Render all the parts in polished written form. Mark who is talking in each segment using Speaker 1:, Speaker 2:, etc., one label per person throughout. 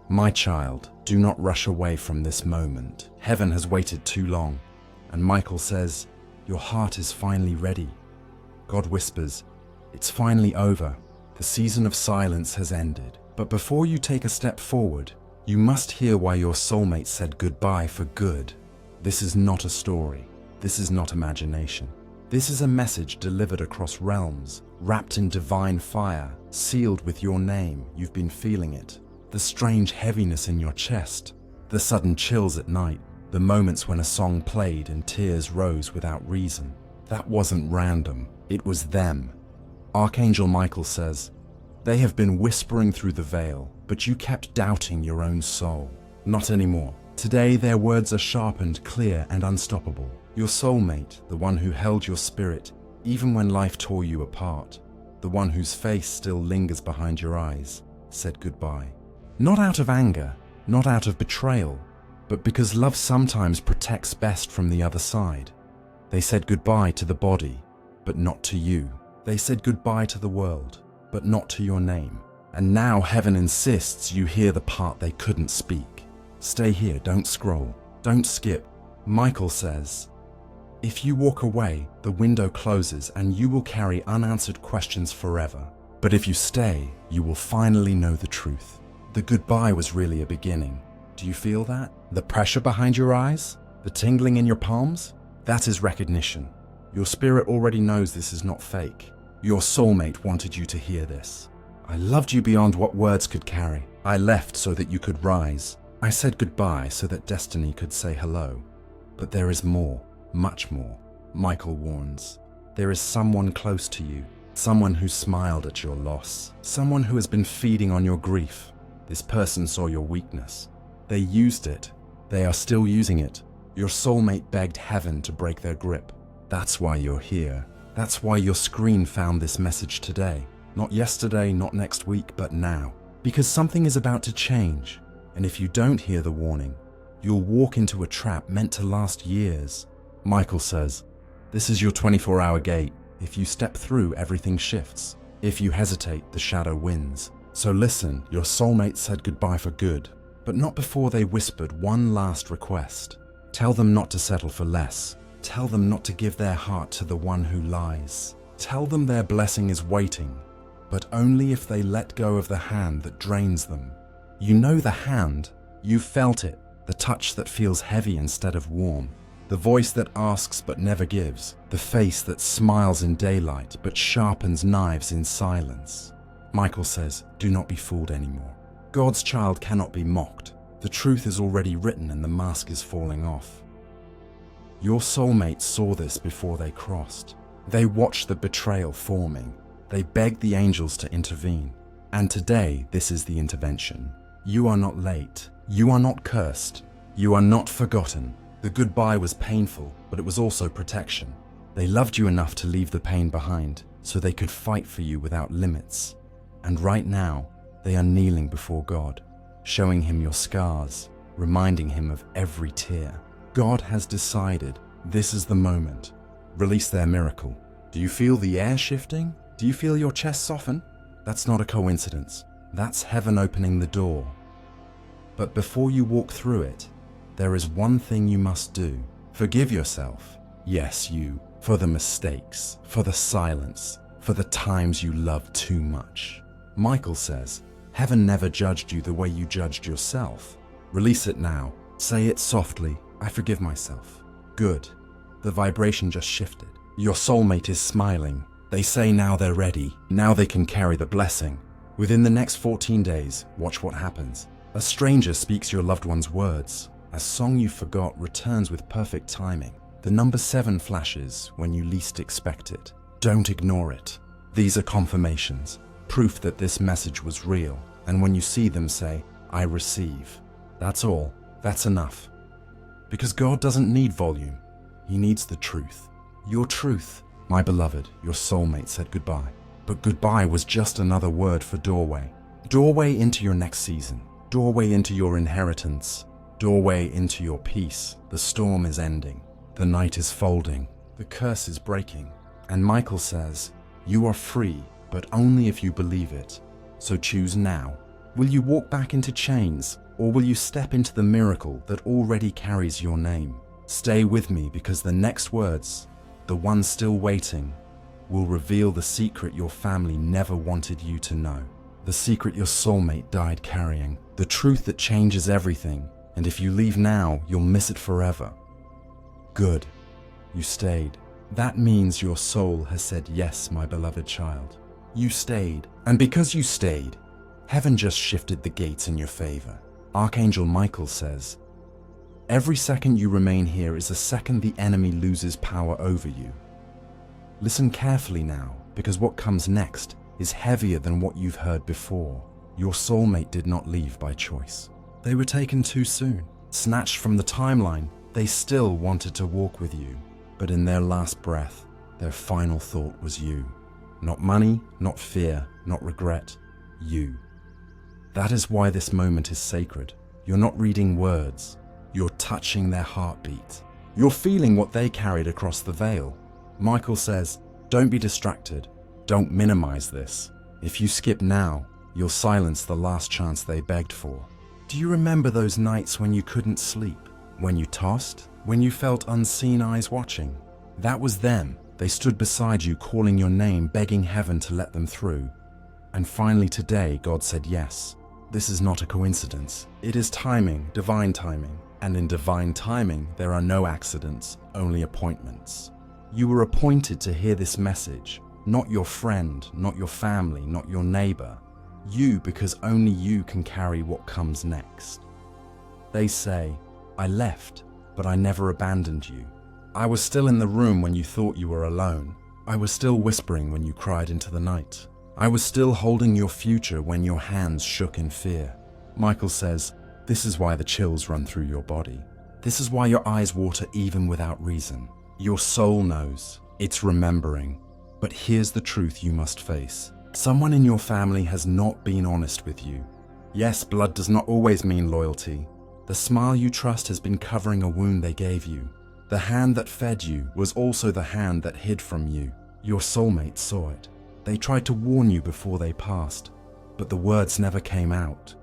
Speaker 1: My child, do not rush away from this moment. Heaven has waited too long. And Michael says, your heart is finally ready. God whispers, it's finally over. The season of silence has ended. But before you take a step forward, you must hear why your soulmate said goodbye for good. This is not a story. This is not imagination. This is a message delivered across realms, wrapped in divine fire, sealed with your name. You've been feeling it. The strange heaviness in your chest, the sudden chills at night, the moments when a song played and tears rose without reason. That wasn't random. It was them. Archangel Michael says, they have been whispering through the veil, but you kept doubting your own soul. Not anymore. Today their words are sharpened, clear, and unstoppable. Your soulmate, the one who held your spirit, even when life tore you apart, the one whose face still lingers behind your eyes, said goodbye. Not out of anger, not out of betrayal, but because love sometimes protects best from the other side. They said goodbye to the body, but not to you. They said goodbye to the world, but not to your name. And now heaven insists you hear the part they couldn't speak. Stay here, don't scroll, don't skip. Michael says, if you walk away, the window closes and you will carry unanswered questions forever. But if you stay, you will finally know the truth. The goodbye was really a beginning. Do you feel that? The pressure behind your eyes? The tingling in your palms? That is recognition. Your spirit already knows this is not fake. Your soulmate wanted you to hear this. I loved you beyond what words could carry. I left so that you could rise. I said goodbye so that destiny could say hello. But there is more, much more. Michael warns. There is someone close to you, someone who smiled at your loss, someone who has been feeding on your grief. This person saw your weakness. They used it. They are still using it. Your soulmate begged heaven to break their grip. That's why you're here. That's why your screen found this message today. Not yesterday, not next week, but now. Because something is about to change. And if you don't hear the warning, you'll walk into a trap meant to last years. Michael says, this is your 24-hour gate. If you step through, everything shifts. If you hesitate, the shadow wins. So listen, your soulmate said goodbye for good, but not before they whispered one last request. Tell them not to settle for less. Tell them not to give their heart to the one who lies. Tell them their blessing is waiting, but only if they let go of the hand that drains them. You know the hand. You've felt it. The touch that feels heavy instead of warm. The voice that asks but never gives. The face that smiles in daylight but sharpens knives in silence. Michael says, do not be fooled anymore. God's child cannot be mocked. The truth is already written and the mask is falling off. Your soulmate saw this before they crossed. They watched the betrayal forming. They begged the angels to intervene. And today, this is the intervention. You are not late. You are not cursed. You are not forgotten. The goodbye was painful, but it was also protection. They loved you enough to leave the pain behind, so they could fight for you without limits. And right now, they are kneeling before God, showing him your scars, reminding him of every tear. God has decided this is the moment. Release their miracle. Do you feel the air shifting? Do you feel your chest soften? That's not a coincidence. That's heaven opening the door. But before you walk through it, there is one thing you must do. Forgive yourself. Yes, you. For the mistakes, for the silence, for the times you loved too much. Michael says, heaven never judged you the way you judged yourself. Release it now. Say it softly. I forgive myself. Good. The vibration just shifted. Your soulmate is smiling. They say now they're ready. Now they can carry the blessing. Within the next 14 days, watch what happens. A stranger speaks your loved one's words. A song you forgot returns with perfect timing. The number 7 flashes when you least expect it. Don't ignore it. These are confirmations, proof that this message was real. And when you see them, say, I receive. That's all. That's enough. Because God doesn't need volume. He needs the truth. Your truth. My beloved, your soulmate said goodbye. But goodbye was just another word for doorway. Doorway into your next season. Doorway into your inheritance. Doorway into your peace. The storm is ending. The night is folding. The curse is breaking. And Michael says, you are free, but only if you believe it. So choose now. Will you walk back into chains, or will you step into the miracle that already carries your name? Stay with me, because the next words, the one still waiting, will reveal the secret your family never wanted you to know. The secret your soulmate died carrying. The truth that changes everything, and if you leave now, you'll miss it forever. Good. You stayed. That means your soul has said yes, my beloved child. You stayed, and because you stayed, heaven just shifted the gates in your favor. Archangel Michael says, every second you remain here is a second the enemy loses power over you. Listen carefully now, because what comes next is heavier than what you've heard before. Your soulmate did not leave by choice. They were taken too soon. Snatched from the timeline, they still wanted to walk with you. But in their last breath, their final thought was you. Not money, not fear, not regret, you. That is why this moment is sacred. You're not reading words. You're touching their heartbeat. You're feeling what they carried across the veil. Michael says, don't be distracted. Don't minimize this. If you skip now, you'll silence the last chance they begged for. Do you remember those nights when you couldn't sleep? When you tossed? When you felt unseen eyes watching? That was them. They stood beside you, calling your name, begging heaven to let them through. And finally today, God said yes. This is not a coincidence. It is timing, divine timing. And in divine timing, there are no accidents, only appointments. You were appointed to hear this message, not your friend, not your family, not your neighbor. You, because only you can carry what comes next. They say, I left, but I never abandoned you. I was still in the room when you thought you were alone. I was still whispering when you cried into the night. I was still holding your future when your hands shook in fear. Michael says, this is why the chills run through your body. This is why your eyes water even without reason. Your soul knows. It's remembering. But here's the truth you must face. Someone in your family has not been honest with you. Yes, blood does not always mean loyalty. The smile you trust has been covering a wound they gave you. The hand that fed you was also the hand that hid from you. Your soulmate saw it. They tried to warn you before they passed, but the words never came out.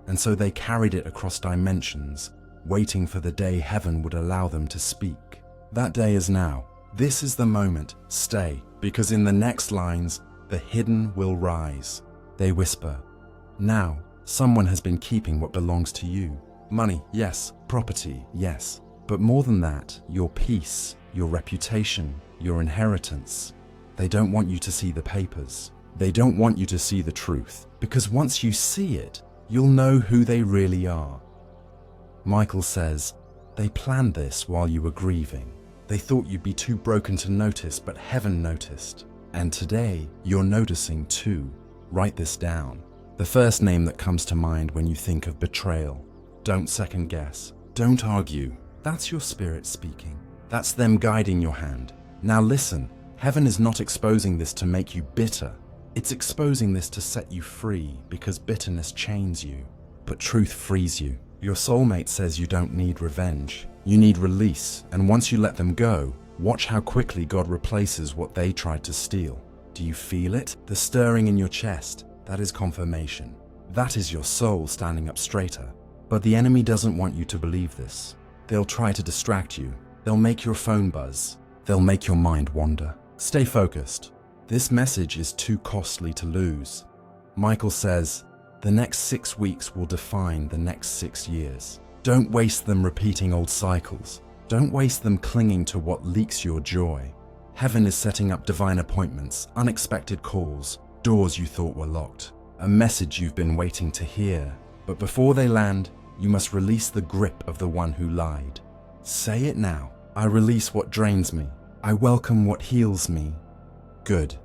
Speaker 1: And so they carried it across dimensions, waiting for the day heaven would allow them to speak. That day is now. This is the moment. Stay, because in the next lines, the hidden will rise. They whisper, now, someone has been keeping what belongs to you. Money, yes. Property, yes. But more than that, your peace, your reputation, your inheritance. They don't want you to see the papers. They don't want you to see the truth, because once you see it, you'll know who they really are. Michael says, they planned this while you were grieving. They thought you'd be too broken to notice, but heaven noticed. And today, you're noticing too. Write this down. The first name that comes to mind when you think of betrayal. Don't second guess. Don't argue. That's your spirit speaking. That's them guiding your hand. Now listen, heaven is not exposing this to make you bitter. It's exposing this to set you free, because bitterness chains you, but truth frees you. Your soulmate says you don't need revenge. You need release, and once you let them go, watch how quickly God replaces what they tried to steal. Do you feel it? The stirring in your chest, that is confirmation. That is your soul standing up straighter. But the enemy doesn't want you to believe this. They'll try to distract you. They'll make your phone buzz. They'll make your mind wander. Stay focused. This message is too costly to lose. Michael says, the next 6 weeks will define the next 6 years. Don't waste them repeating old cycles. Don't waste them clinging to what leaks your joy. Heaven is setting up divine appointments, unexpected calls, doors you thought were locked, a message you've been waiting to hear. But before they land, you must release the grip of the one who lied. Say it now. I release what drains me. I welcome what heals me. Good.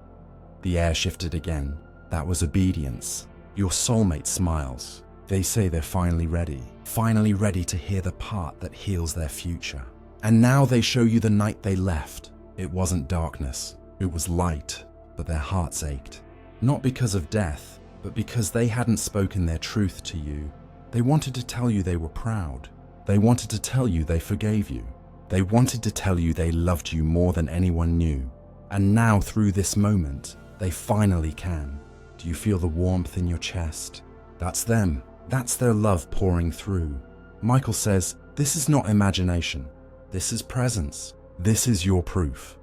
Speaker 1: The air shifted again. That was obedience. Your soulmate smiles. They say they're finally ready to hear the part that heals their future. And now they show you the night they left. It wasn't darkness, it was light, but their hearts ached. Not because of death, but because they hadn't spoken their truth to you. They wanted to tell you they were proud. They wanted to tell you they forgave you. They wanted to tell you they loved you more than anyone knew. And now through this moment, they finally can. Do you feel the warmth in your chest? That's them. That's their love pouring through. Michael says, this is not imagination. This is presence. This is your proof.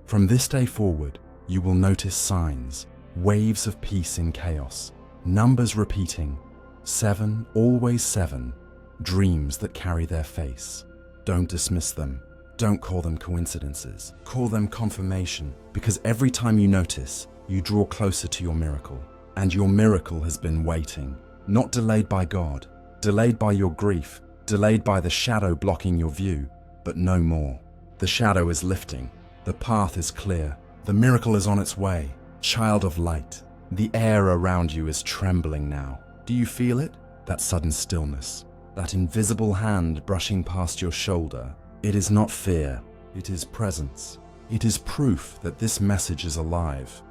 Speaker 1: From this day forward, you will notice signs, waves of peace in chaos, numbers repeating, 7, always 7, dreams that carry their face. Don't dismiss them. Don't call them coincidences. Call them confirmation, because every time you notice, you draw closer to your miracle. And your miracle has been waiting, not delayed by God, delayed by your grief, delayed by the shadow blocking your view, but no more. The shadow is lifting. The path is clear. The miracle is on its way. Child of light. The air around you is trembling now. Do you feel it? That sudden stillness. That invisible hand brushing past your shoulder. It is not fear. It is presence. It is proof that this message is alive.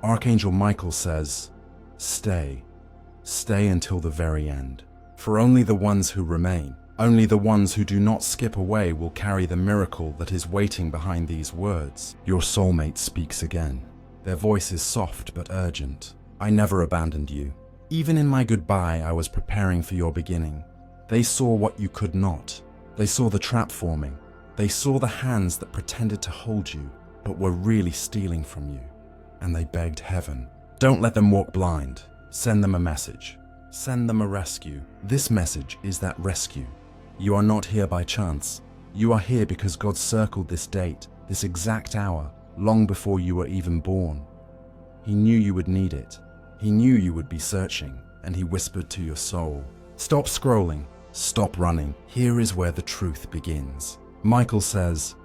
Speaker 1: Archangel Michael says, stay. Stay until the very end. For only the ones who remain, only the ones who do not skip away will carry the miracle that is waiting behind these words. Your soulmate speaks again. Their voice is soft but urgent. I never abandoned you. Even in my goodbye, I was preparing for your beginning. They saw what you could not. They saw the trap forming. They saw the hands that pretended to hold you, but were really stealing from you. And they begged heaven. Don't let them walk blind. Send them a message. Send them a rescue. This message is that rescue. You are not here by chance. You are here because God circled this date, this exact hour, long before you were even born. He knew you would need it. He knew you would be searching, and he whispered to your soul, stop scrolling, stop running. Here is where the truth begins. Michael says,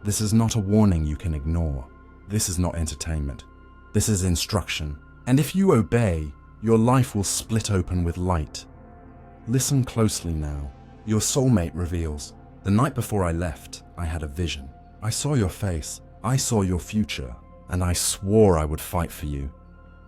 Speaker 1: this is not a warning you can ignore. This is not entertainment. This is instruction. And if you obey, your life will split open with light. Listen closely now. Your soulmate reveals, the night before I left, I had a vision. I saw your face. I saw your future. And I swore I would fight for you,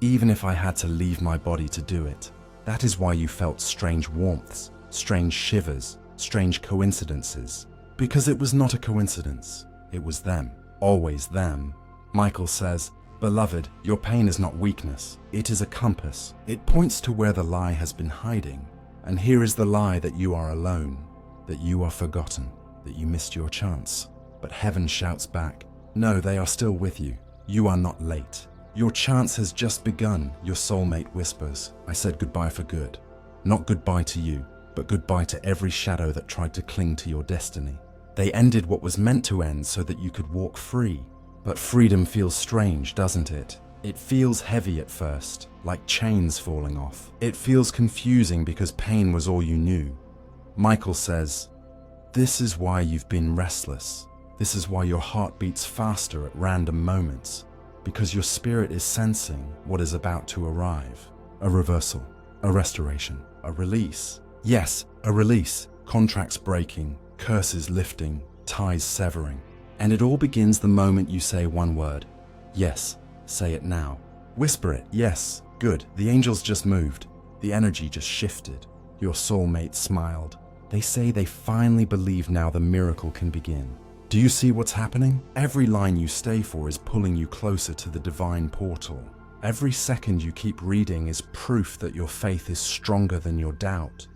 Speaker 1: even if I had to leave my body to do it. That is why you felt strange warmths, strange shivers, strange coincidences. Because it was not a coincidence. It was them. Always them. Michael says, beloved, your pain is not weakness. It is a compass. It points to where the lie has been hiding. And here is the lie that you are alone, that you are forgotten, that you missed your chance. But heaven shouts back, no, they are still with you. You are not late. Your chance has just begun, your soulmate whispers. I said goodbye for good. Not goodbye to you, but goodbye to every shadow that tried to cling to your destiny. They ended what was meant to end so that you could walk free. But freedom feels strange, doesn't it? It feels heavy at first, like chains falling off. It feels confusing because pain was all you knew. Michael says, this is why you've been restless. This is why your heart beats faster at random moments. Because your spirit is sensing what is about to arrive. A reversal, a restoration, a release. Yes, a release. Contracts breaking, curses lifting, ties severing. And it all begins the moment you say one word. Yes, say it now. Whisper it. Yes, good. The angels just moved. The energy just shifted. Your soulmate smiled. They say they finally believe now the miracle can begin. Do you see what's happening? Every line you stay for is pulling you closer to the divine portal. Every second you keep reading is proof that your faith is stronger than your doubt.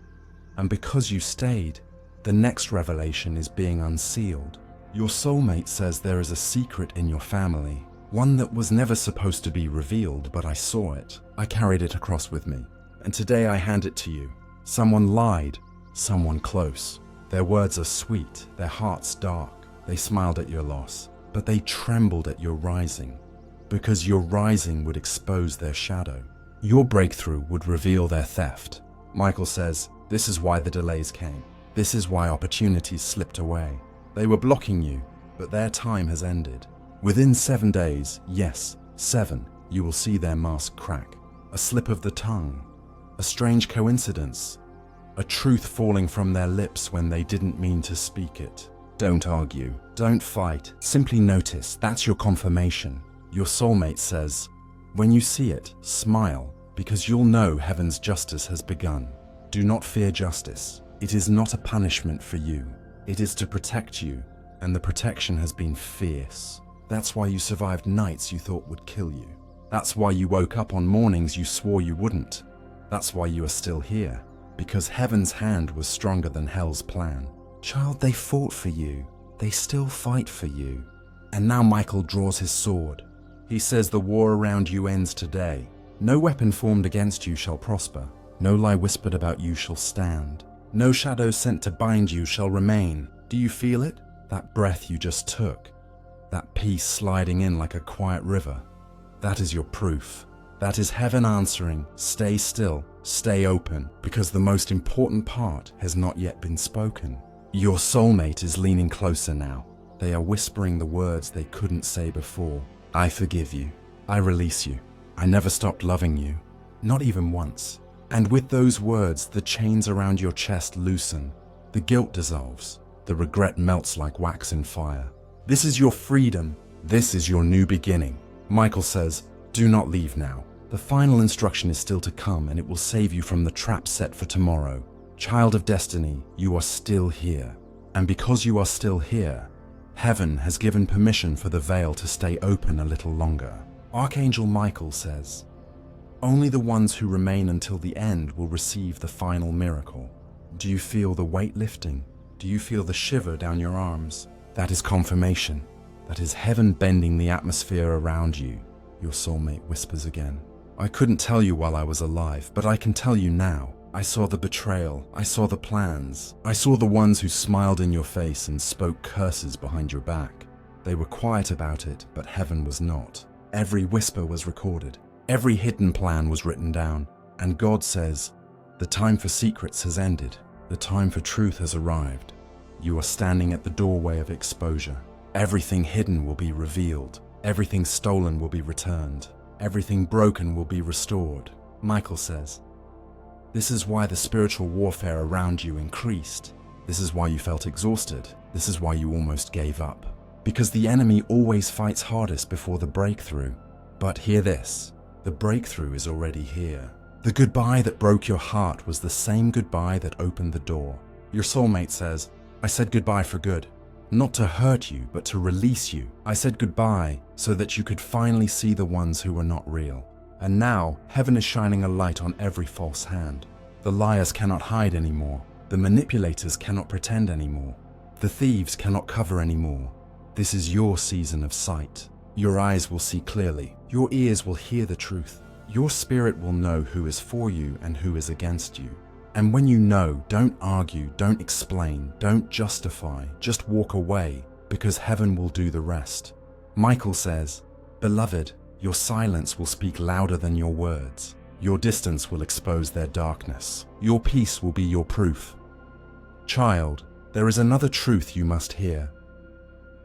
Speaker 1: And because you stayed, the next revelation is being unsealed. Your soulmate says there is a secret in your family, one that was never supposed to be revealed, but I saw it. I carried it across with me, and today I hand it to you. Someone lied, someone close. Their words are sweet, their hearts dark. They smiled at your loss, but they trembled at your rising, because your rising would expose their shadow. Your breakthrough would reveal their theft. Michael says, this is why the delays came. This is why opportunities slipped away. They were blocking you, but their time has ended. Within 7 days, yes, 7, you will see their mask crack. A slip of the tongue, a strange coincidence, a truth falling from their lips when they didn't mean to speak it. Don't argue, don't fight, simply notice. That's your confirmation. Your soulmate says, when you see it, smile, because you'll know heaven's justice has begun. Do not fear justice. It is not a punishment for you. It is to protect you, and the protection has been fierce. That's why you survived nights you thought would kill you. That's why you woke up on mornings you swore you wouldn't. That's why you are still here, because heaven's hand was stronger than hell's plan. Child, they fought for you. They still fight for you. And now Michael draws his sword. He says the war around you ends today. No weapon formed against you shall prosper. No lie whispered about you shall stand. No shadow sent to bind you shall remain. Do you feel it? That breath you just took. That peace sliding in like a quiet river. That is your proof. That is heaven answering, stay still, stay open, because the most important part has not yet been spoken. Your soulmate is leaning closer now. They are whispering the words they couldn't say before. I forgive you. I release you. I never stopped loving you. Not even once. And with those words, the chains around your chest loosen. The guilt dissolves. The regret melts like wax in fire. This is your freedom. This is your new beginning. Michael says, do not leave now. The final instruction is still to come, and it will save you from the trap set for tomorrow. Child of destiny, you are still here. And because you are still here, heaven has given permission for the veil to stay open a little longer. Archangel Michael says, only the ones who remain until the end will receive the final miracle. Do you feel the weight lifting? Do you feel the shiver down your arms? That is confirmation. That is heaven bending the atmosphere around you. Your soulmate whispers again. I couldn't tell you while I was alive, but I can tell you now. I saw the betrayal. I saw the plans. I saw the ones who smiled in your face and spoke curses behind your back. They were quiet about it, but heaven was not. Every whisper was recorded. Every hidden plan was written down. And God says, the time for secrets has ended. The time for truth has arrived. You are standing at the doorway of exposure. Everything hidden will be revealed. Everything stolen will be returned. Everything broken will be restored. Michael says, this is why the spiritual warfare around you increased. This is why you felt exhausted. This is why you almost gave up. Because the enemy always fights hardest before the breakthrough. But hear this, the breakthrough is already here. The goodbye that broke your heart was the same goodbye that opened the door. Your soulmate says, I said goodbye for good. Not to hurt you, but to release you. I said goodbye so that you could finally see the ones who were not real. And now, heaven is shining a light on every false hand. The liars cannot hide anymore. The manipulators cannot pretend anymore. The thieves cannot cover anymore. This is your season of sight. Your eyes will see clearly. Your ears will hear the truth. Your spirit will know who is for you and who is against you. And when you know, don't argue, don't explain, don't justify, just walk away, because heaven will do the rest. Michael says, beloved, your silence will speak louder than your words. Your distance will expose their darkness. Your peace will be your proof. Child, there is another truth you must hear.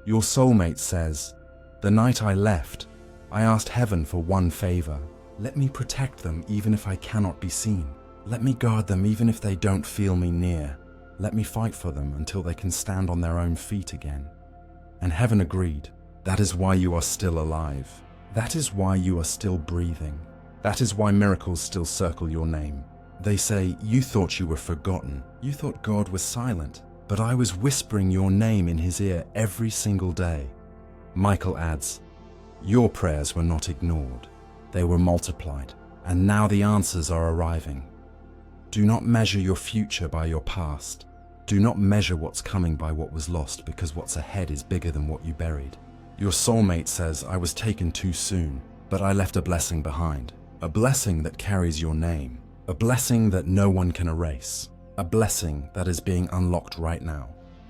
Speaker 1: Your soulmate says, the night I left, I asked heaven for one favor. Let me protect them even if I cannot be seen. Let me guard them even if they don't feel me near. Let me fight for them until they can stand on their own feet again. And heaven agreed. That is why you are still alive. That is why you are still breathing. That is why miracles still circle your name. They say, you thought you were forgotten. You thought God was silent. But I was whispering your name in his ear every single day. Michael adds, your prayers were not ignored. They were multiplied. And now the answers are arriving. Do not measure your future by your past. Do not measure what's coming by what was lost, because what's ahead is bigger than what you buried. Your soulmate says, I was taken too soon, but I left a blessing behind. A blessing that carries your name. A blessing that no one can erase. A blessing that is being unlocked right now.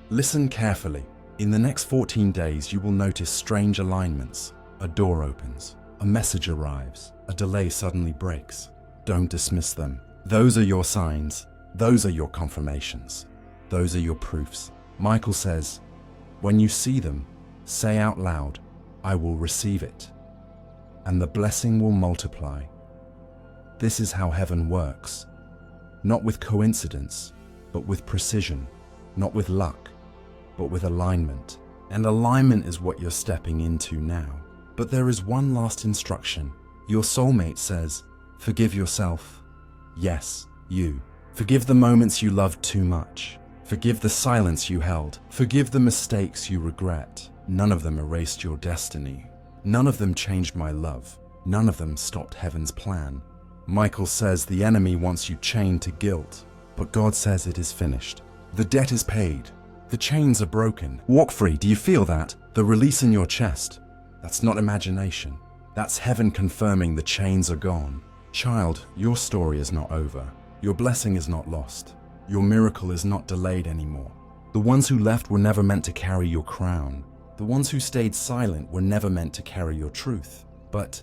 Speaker 1: Listen carefully. In the next 14 days, you will notice strange alignments. A door opens. A message arrives. A delay suddenly breaks. Don't dismiss them. Those are your signs. Those are your confirmations. Those are your proofs. Michael says, when you see them, say out loud, I will receive it. And the blessing will multiply. This is how heaven works. Not with coincidence, but with precision. Not with luck, but with alignment. And alignment is what you're stepping into now. But there is one last instruction. Your soulmate says, forgive yourself. Yes, you. Forgive the moments you loved too much. Forgive the silence you held. Forgive the mistakes you regret. None of them erased your destiny. None of them changed my love. None of them stopped heaven's plan. Michael says the enemy wants you chained to guilt, but God says it is finished. The debt is paid. The chains are broken. Walk free. Do you feel that? The release in your chest. That's not imagination. That's heaven confirming the chains are gone. Child, your story is not over. Your blessing is not lost. Your miracle is not delayed anymore. The ones who left were never meant to carry your crown. The ones who stayed silent were never meant to carry your truth. But